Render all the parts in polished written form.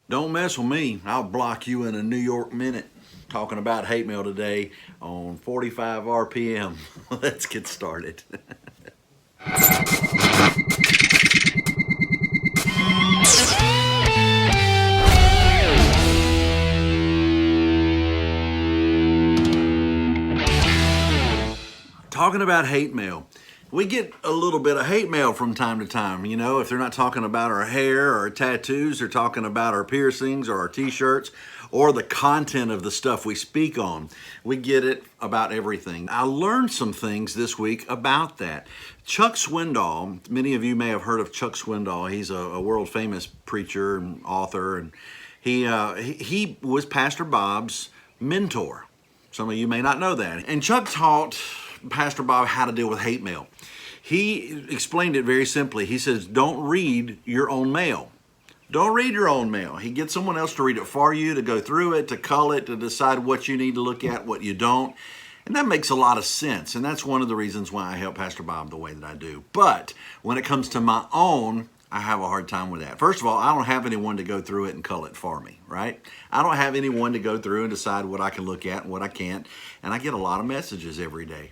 Don't mess with me. I'll block you in a New York minute. Talking about hate mail today on 45 RPM. Let's get started. Talking about hate mail. We get a little bit of hate mail from time to time. You know, if they're not talking about our hair or our tattoos, they're talking about our piercings or our t-shirts or the content of the stuff we speak on. We get it about everything. I learned some things this week about that. Chuck Swindoll, many of you may have heard of Chuck Swindoll. He's a world famous preacher and author, and he was Pastor Bob's mentor. Some of you may not know that. And Chuck taught Pastor Bob how to deal with hate mail. He explained it very simply. He says, don't read your own mail. Don't read your own mail. He gets someone else to read it for you, to go through it, to cull it, to decide what you need to look at, what you don't. And that makes a lot of sense. And that's one of the reasons why I help Pastor Bob the way that I do. But when it comes to my own, I have a hard time with that. First of all, I don't have anyone to go through it and cull it for me, right? I don't have anyone to go through and decide what I can look at and what I can't. And I get a lot of messages every day.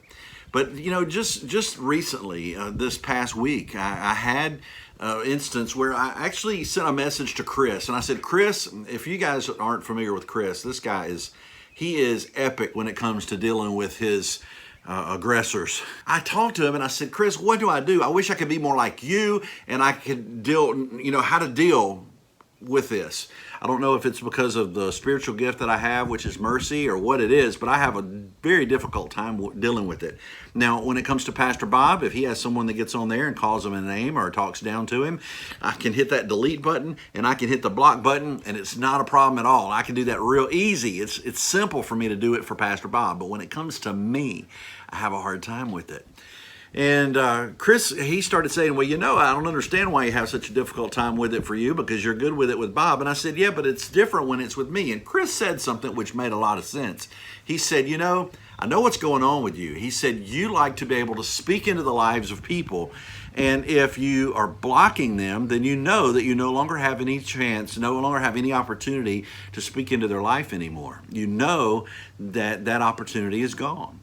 But, you know, just recently, this past week, I had instance where I actually sent a message to Chris. And I said, Chris, if you guys aren't familiar with Chris, this guy he is epic when it comes to dealing with his aggressors. I talked to him and I said, Chris, what do? I wish I could be more like you and I could how to deal with this. I don't know if it's because of the spiritual gift that I have, which is mercy, or what it is, but I have a very difficult time dealing with it. Now, when it comes to Pastor Bob, if he has someone that gets on there and calls him a name or talks down to him, I can hit that delete button and I can hit the block button, and it's not a problem at all. I can do that real easy. It's simple for me to do it for Pastor Bob, but when it comes to me, I have a hard time with it. And Chris, he started saying, well, I don't understand why you have such a difficult time with it for you, because you're good with it with Bob. And I said, yeah, but it's different when it's with me. And Chris said something which made a lot of sense. He said, I know what's going on with you. He said, you like to be able to speak into the lives of people. And if you are blocking them, then you know that you no longer have any chance, no longer have any opportunity to speak into their life anymore. You know that that opportunity is gone.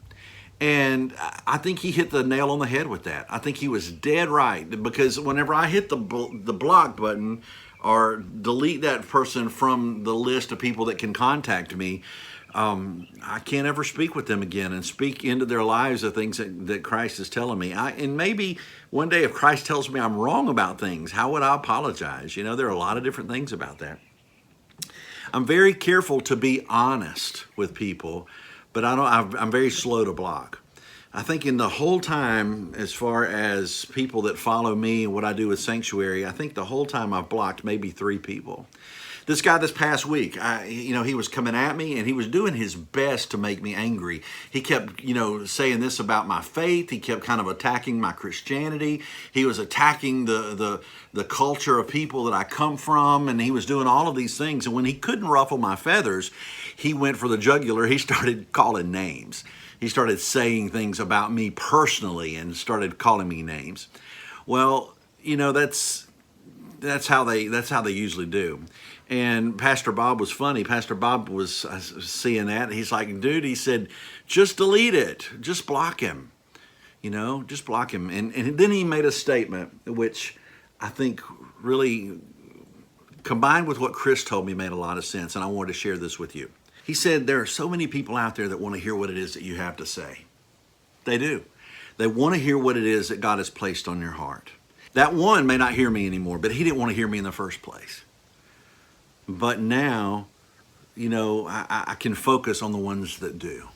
And I think he hit the nail on the head with that. I think he was dead right, because whenever I hit the block button or delete that person from the list of people that can contact me, I can't ever speak with them again and speak into their lives of things that Christ is telling me. And maybe one day if Christ tells me I'm wrong about things, how would I apologize? There are a lot of different things about that. I'm very careful to be honest with people, but I'm very slow to block. I think in the whole time, as far as people that follow me and what I do with Sanctuary, I think the whole time I've blocked maybe 3 people. This guy this past week, he was coming at me and he was doing his best to make me angry. He kept, saying this about my faith. He kept kind of attacking my Christianity. He was attacking the culture of people that I come from, and he was doing all of these things. And when he couldn't ruffle my feathers, he went for the jugular. He started calling names. He started saying things about me personally and started calling me names. Well, that's how they usually do. And Pastor Bob was funny. Pastor Bob was seeing that. He's like, dude, he said, just delete it. Just block him. Just block him. And then he made a statement, which I think really, combined with what Chris told me, made a lot of sense. And I wanted to share this with you. He said, there are so many people out there that want to hear what it is that you have to say. They do. They want to hear what it is that God has placed on your heart. That one may not hear me anymore, but he didn't want to hear me in the first place. But now, I can focus on the ones that do.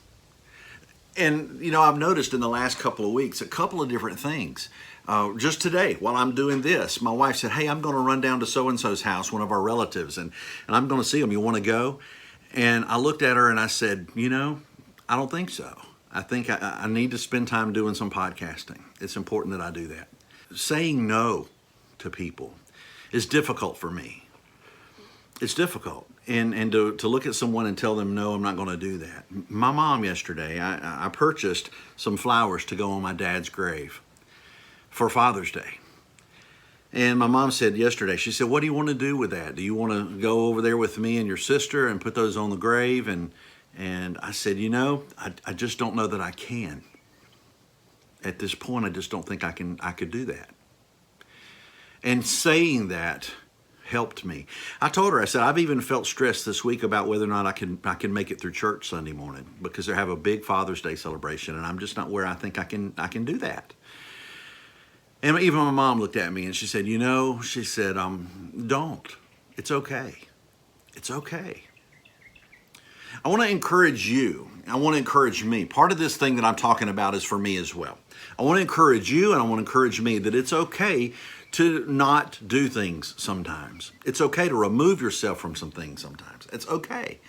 And, I've noticed in the last couple of weeks a couple of different things. Just today, while I'm doing this, my wife said, hey, I'm going to run down to so-and-so's house, one of our relatives, and I'm going to see them. You want to go? And I looked at her and I said, I don't think so. I think I need to spend time doing some podcasting. It's important that I do that. Saying no to people is difficult for me. It's difficult. And to look at someone and tell them, no, I'm not going to do that. My mom yesterday, I purchased some flowers to go on my dad's grave for Father's Day. And my mom said yesterday, she said, what do you want to do with that? Do you want to go over there with me and your sister and put those on the grave? And I said, I just don't know that I can. At this point, I just don't think I could do that. And saying that helped me. I told her, I said, I've even felt stressed this week about whether or not I can make it through church Sunday morning, because they have a big Father's Day celebration, and I'm just not where I think I can do that. And even my mom looked at me and she said, she said, don't. It's okay. It's okay. I want to encourage you. I want to encourage me. Part of this thing that I'm talking about is for me as well. I want to encourage you, and I want to encourage me that it's okay to not do things sometimes. It's okay to remove yourself from some things sometimes. It's okay.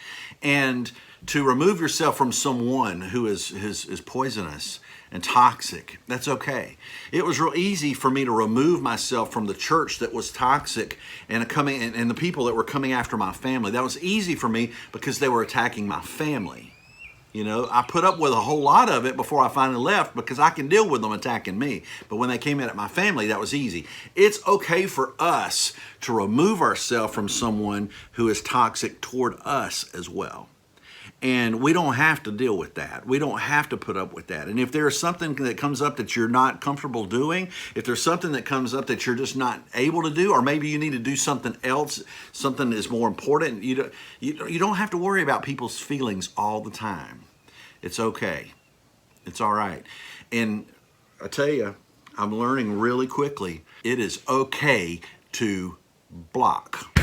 And to remove yourself from someone who is poisonous and toxic, that's okay. It was real easy for me to remove myself from the church that was toxic and the people that were coming after my family. That was easy for me because they were attacking my family. I put up with a whole lot of it before I finally left because I can deal with them attacking me. But when they came in at my family, that was easy. It's okay for us to remove ourselves from someone who is toxic toward us as well. And we don't have to deal with that. We don't have to put up with that. And if there's something that comes up that you're not comfortable doing, if there's something that comes up that you're just not able to do, or maybe you need to do something else, something that is more important, you don't have to worry about people's feelings all the time. It's okay. It's all right. And I tell you, I'm learning really quickly, it is okay to block.